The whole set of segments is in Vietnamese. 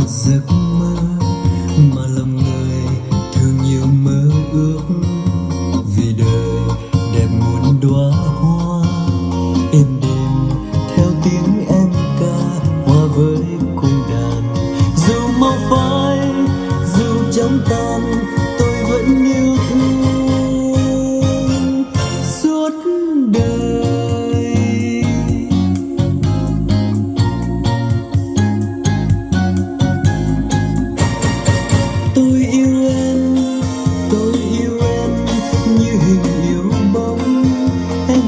giấc mơ mà lòng người thường nhiều mơ ước, vì đời đẹp muôn đóa hoa êm đềm theo tiếng em ca hòa với cung đàn. Dù màu phai dù trắng tan, tôi vẫn yêu thương suốt đời. Tôi yêu em, tôi yêu em như hình yêu bóng. Em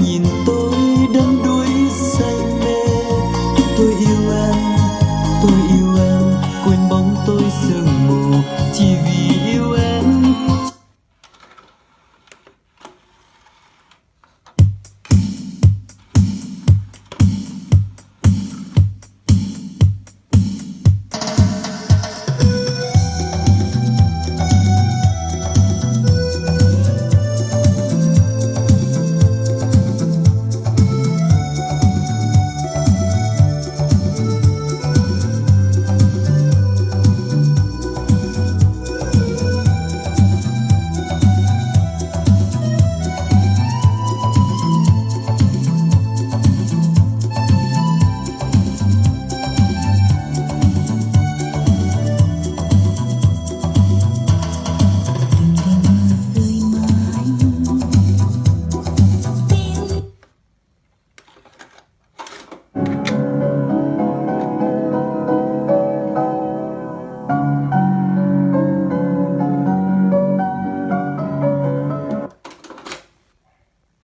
nhìn tôi đắm đuối say mê. Tôi yêu